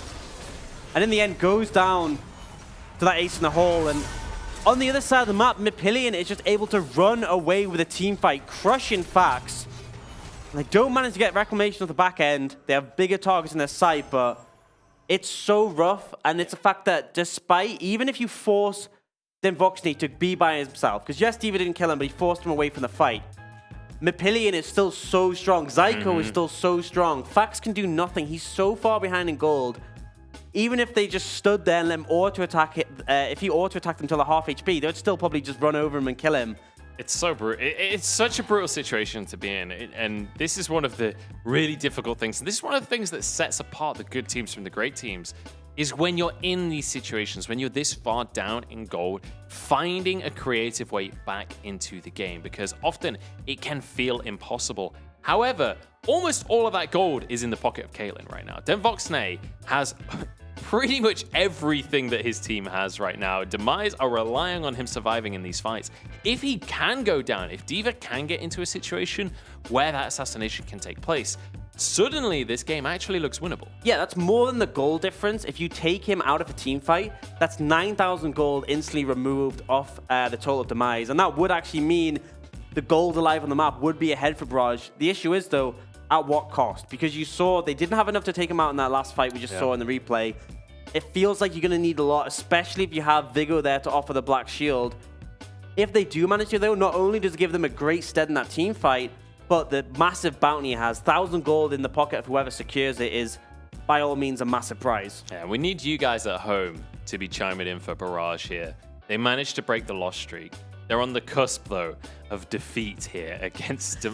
And in the end, goes down to that ace in the hole. And on the other side of the map, Mepillion is just able to run away with a team fight, crushing Fax. They don't manage to get reclamation at the back end. They have bigger targets in their sight, but it's so rough. And it's a fact that despite, even if you force Devoxy to be by himself, because yes, D.Va didn't kill him, but he forced him away from the fight. Mepillion is still so strong. Zyko is still so strong. Fax can do nothing. He's so far behind in gold. Even if they just stood there and let him auto-attack it, if he auto-attacked them until they're half HP, they would still probably just run over him and kill him. It's so brutal. It's such a brutal situation to be in. And this is one of the really difficult things. And this is one of the things that sets apart the good teams from the great teams, is when you're in these situations, when you're this far down in gold, finding a creative way back into the game, because often it can feel impossible. However, almost all of that gold is in the pocket of Caitlyn right now. Devoxy has pretty much everything that his team has right now. Demise are relying on him surviving in these fights. If he can go down, if D.Va can get into a situation where that assassination can take place, suddenly this game actually looks winnable. Yeah, that's more than the gold difference. If you take him out of a team fight, that's 9,000 gold instantly removed off the total Demise. And that would actually mean the gold alive on the map would be ahead for Barrage. The issue is, though, at what cost? Because you saw they didn't have enough to take him out in that last fight we just saw in the replay. It feels like you're going to need a lot, especially if you have Vigo there to offer the Black Shield. If they do manage to, though, not only does it give them a great stead in that team fight, but the massive bounty he has, 1,000 gold in the pocket of whoever secures it, is by all means a massive prize. Yeah, we need you guys at home to be chiming in for Barrage here. They managed to break the loss streak. They're on the cusp, though, of defeat here against...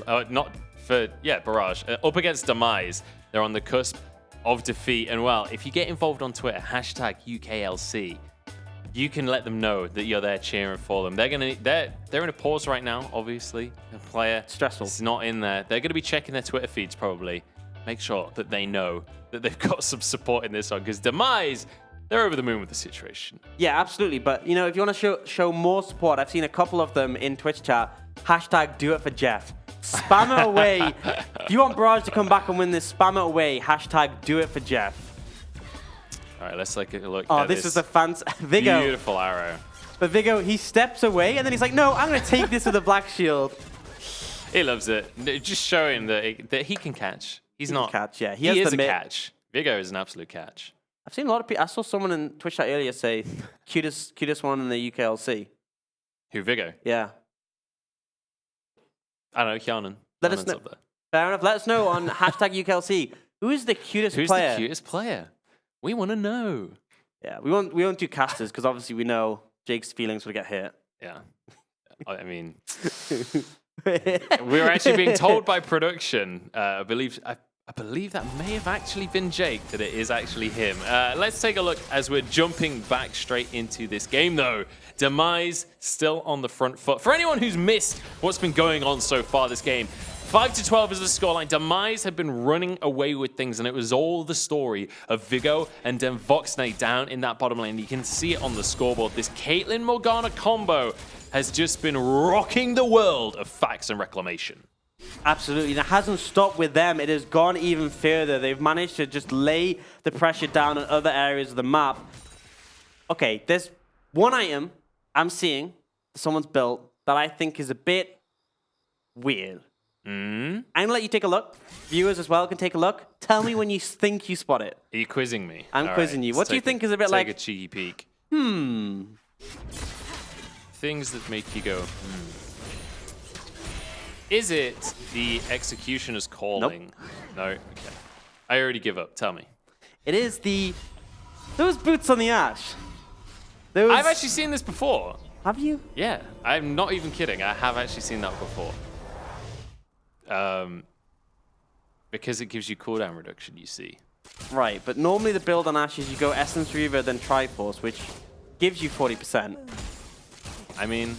Barrage. Up against Demise. They're on the cusp of defeat. And, well, if you get involved on Twitter, hashtag UKLC, you can let them know that you're there cheering for them. They're in a pause right now, obviously. The player stressful. It's not in there. They're going to be checking their Twitter feeds probably. Make sure that they know that they've got some support in this one, because Demise, they're over the moon with the situation. Yeah, absolutely. But, you know, if you want to show more support, I've seen a couple of them in Twitch chat. Hashtag do it for Jeff. Spam it away. If you want Barrage to come back and win this, spam it away. Hashtag do it for Jeff. All right, let's take a look at this is a fancy Vigo. Beautiful arrow. But Vigo, he steps away and then he's like, no, I'm going to take this with a Black Shield. He loves it. Just showing that he can catch. He's not. Catch, yeah. He is a catch. Vigo is an absolute catch. I've seen a lot of people. I saw someone in Twitch chat earlier say, cutest one in the UKLC. Who, Vigo? Yeah. I don't know, Kianan. Let us know. Fair enough. Let us know on hashtag UKLC. Who is the cutest player? Who's the cutest player? We want to know. Yeah, we won't do casters because obviously we know Jake's feelings would get hurt. Yeah. I mean, we were actually being told by production, I believe that may have actually been Jake, that it is actually him. Let's take a look as we're jumping back straight into this game, though. Demise still on the front foot. For anyone who's missed what's been going on so far this game, 5-12 is the scoreline. Demise have been running away with things, and it was all the story of Vigo and then Voxnay down in that bottom lane. You can see it on the scoreboard. This Caitlyn Morgana combo has just been rocking the world of Facts and Reclamation. Absolutely, and it hasn't stopped with them. It has gone even further. They've managed to just lay the pressure down on other areas of the map. Okay, there's one item I'm seeing someone's built that I think is a bit weird. I'm gonna let you take a look. Viewers as well can take a look. Tell me when you think you spot it. Are you quizzing me? I'm quizzing you. What do you think is a bit like... Take a cheeky peek. Things that make you go, Is it the Executioner's Calling? Nope. No? Okay. I already give up. Tell me. It is those boots on the Ash. I've actually seen this before. Have you? Yeah. I'm not even kidding. I have actually seen that before. Because it gives you cooldown reduction, you see. Right, but normally the build on Ash is you go Essence Reaver, then Triforce, which gives you 40%. I mean,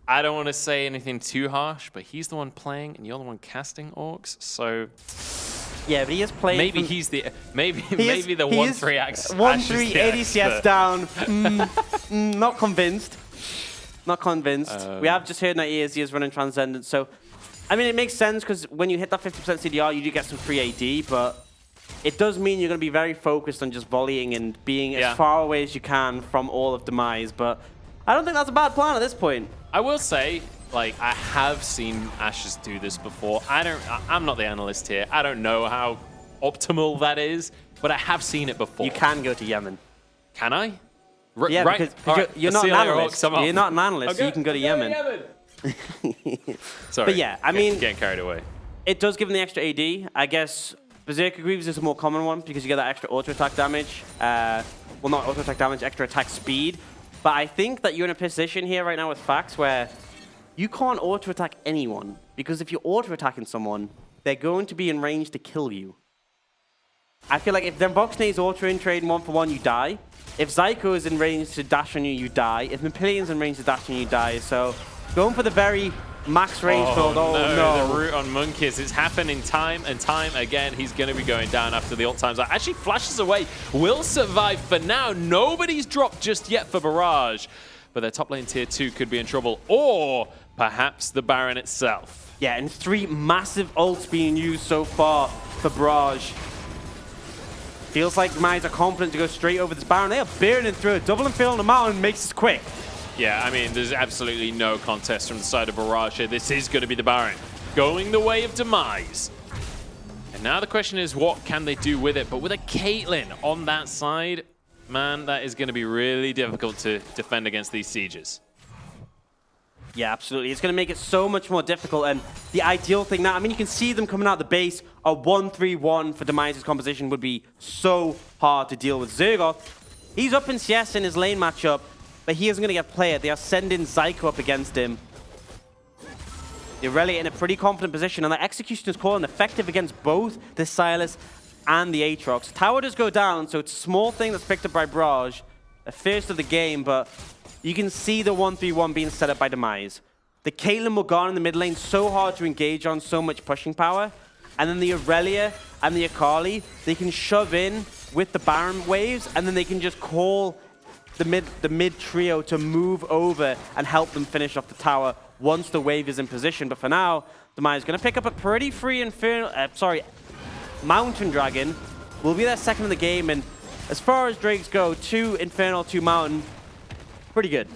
I don't want to say anything too harsh, but he's the one playing and you're the one casting orcs, so... Yeah, but he is playing... Maybe he's the... Maybe the 1-3 Axe... 1-3 ADCS down. Not convinced. Not convinced. We have just heard in our ears he is running Transcendent, so... I mean, it makes sense, because when you hit that 50% CDR, you do get some free AD, but it does mean you're going to be very focused on just volleying and being as far away as you can from all of Demise, but I don't think that's a bad plan at this point. I will say, like, I have seen Ashes do this before. I'm not the analyst here. I don't know how optimal that is, but I have seen it before. You can go to Yemen. Can I? Yeah, right. because you're not an analyst. You're not an analyst, so you can go to Yemen. Sorry. But yeah, I mean... Getting carried away. It does give them the extra AD. I guess Berserker Greaves is a more common one because you get that extra auto-attack damage. Well, not auto-attack damage, extra attack speed. But I think that you're in a position here right now with Fax where you can't auto-attack anyone. Because if you're auto-attacking someone, they're going to be in range to kill you. I feel like if then Voxnay's auto-in trade 1-for-1, you die. If Zyko is in range to dash on you, you die. If Mapillion's in range to dash on you, you die. So going for the very max range build. Oh no. The root on Monkeys. It's happening time and time again. He's going to be going down after the ult times. Actually flashes away. Will survive for now. Nobody's dropped just yet for Barrage. But their top lane tier 2 could be in trouble. Or perhaps the Baron itself. Yeah, and 3 massive ults being used so far for Barrage. Feels like Demise are confident to go straight over this Baron. They are burning through it. Double Inferno on the mountain makes this quick. Yeah, I mean, there's absolutely no contest from the side of Barrage here. This is going to be the Baron going the way of Demise. And now the question is, what can they do with it? But with a Caitlyn on that side, man, that is going to be really difficult to defend against these sieges. Yeah, absolutely. It's going to make it so much more difficult. And the ideal thing now, I mean, you can see them coming out the base. A 1-3-1 for Demise's composition would be so hard to deal with. Zergoth, he's up in CS in his lane matchup, but he isn't going to get played. They are sending Zyko up against him. They're really in a pretty confident position, and the execution is calling effective against both the Sylas and the Aatrox. Tower does go down, so it's a small thing that's picked up by Barrage. The first of the game, but you can see the 1-3-1 being set up by Demise. The Caitlyn Morgana in the mid lane, so hard to engage on, so much pushing power. And then the Aurelia and the Akali, they can shove in with the Baron waves, and then they can just call the mid trio to move over and help them finish off the tower once the wave is in position. But for now, Demise is going to pick up a pretty free Mountain Dragon. Will be their second of the game, and as far as Drakes go, 2 Infernal, 2 Mountain, pretty good.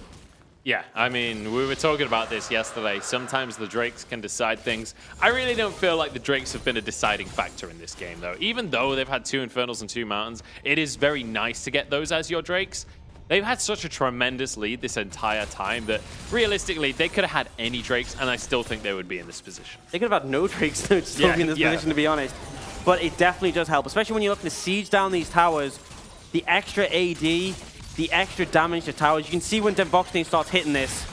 Yeah, I mean, we were talking about this yesterday. Sometimes the Drakes can decide things. I really don't feel like the Drakes have been a deciding factor in this game, though. Even though they've had 2 Infernals and 2 Mountains, it is very nice to get those as your Drakes. They've had such a tremendous lead this entire time that realistically, they could have had any Drakes, and I still think they would be in this position. They could have had no Drakes to still be in this position, to be honest. But it definitely does help, especially when you look to siege down these towers. The extra AD, the extra damage to towers. You can see when Devoxney starts hitting this,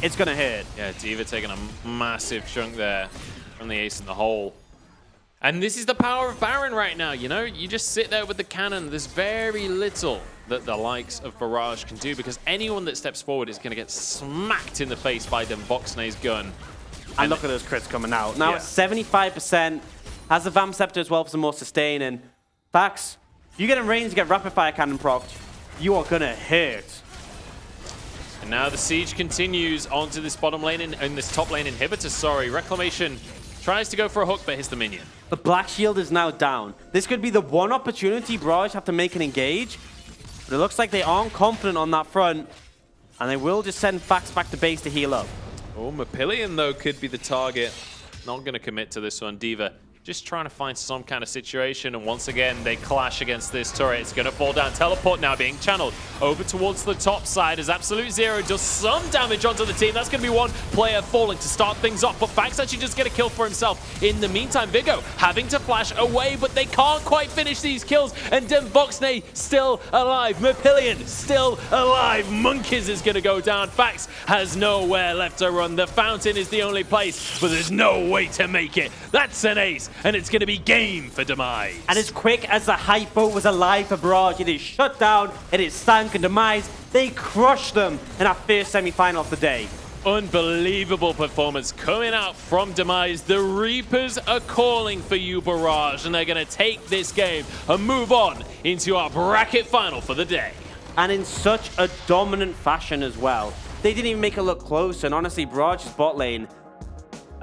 it's going to hurt. Yeah, D.Va taking a massive chunk there from the ace in the hole. And this is the power of Baron right now, you know? You just sit there with the cannon. There's very little that the likes of Barrage can do, because anyone that steps forward is going to get smacked in the face by Devoxney's gun. And look at those crits coming out. Now it's 75%. Has the Vamp Scepter as well for some more sustain. And Fax, if you get in range to get Rapid Fire Cannon procced, you are going to hurt. And now the siege continues onto this bottom lane, in this top lane inhibitor, sorry. Reclamation tries to go for a hook, but hits the minion. The Black Shield is now down. This could be the one opportunity Barrage have to make an engage. But it looks like they aren't confident on that front. And they will just send Fax back to base to heal up. Oh, Mapillion, though, could be the target. Not going to commit to this one. D.Va just trying to find some kind of situation, and once again, they clash against this turret. It's going to fall down. Teleport now being channeled over towards the top side as Absolute Zero does some damage onto the team. That's going to be one player falling to start things off, but Fax actually just get a kill for himself. In the meantime, Vigo having to flash away, but they can't quite finish these kills, and Devoxney still alive. Mapillion still alive. Monkeys is going to go down. Fax has nowhere left to run. The fountain is the only place, but there's no way to make it. That's an ace. And it's going to be game for Demise. And as quick as the hype boat was alive for Barrage, it is shut down, it is sank, and Demise, they crushed them in our first semi-final of the day. Unbelievable performance coming out from Demise. The Reapers are calling for you, Barrage, and they're going to take this game and move on into our bracket final for the day. And in such a dominant fashion as well. They didn't even make it look close, and honestly, Barrage's bot lane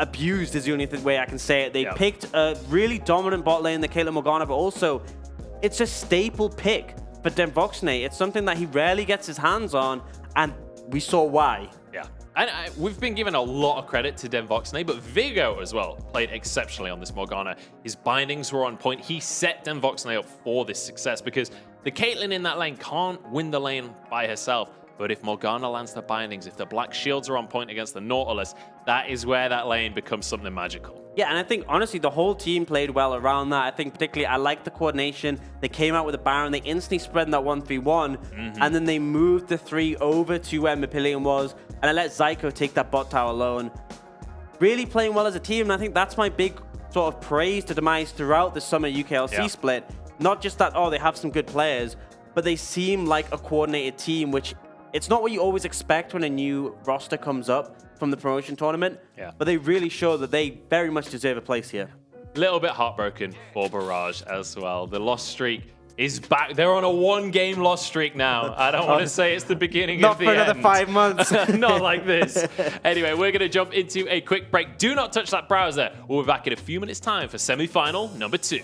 abused is the only way I can say it. They picked a really dominant bot lane, the Caitlyn Morgana, but also it's a staple pick for Devoxney. It's something that he rarely gets his hands on, and we saw why. Yeah. And we've been given a lot of credit to Devoxney, but Vigo as well played exceptionally on this Morgana. His bindings were on point. He set Devoxney up for this success, because the Caitlyn in that lane can't win the lane by herself. But if Morgana lands the bindings, if the Black Shields are on point against the Nautilus, that is where that lane becomes something magical. Yeah, and I think, honestly, the whole team played well around that. I think particularly, I like the coordination. They came out with a Baron. They instantly spread in that 1-3-1. And then they moved the 3 over to where Mapillion was. And I let Zyko take that bot tower alone. Really playing well as a team. And I think that's my big sort of praise to Demise throughout the summer UKLC split. Not just that, oh, they have some good players, but they seem like a coordinated team, which it's not what you always expect when a new roster comes up from the promotion tournament, but they really show that they very much deserve a place here. A little bit heartbroken for Barrage as well. The loss streak is back. They're on a 1-game loss streak now. I don't want to say it's the beginning Not of the for another end. 5 months. Not like this. Anyway, we're going to jump into a quick break. Do not touch that browser. We'll be back in a few minutes' time for semi-final number 2.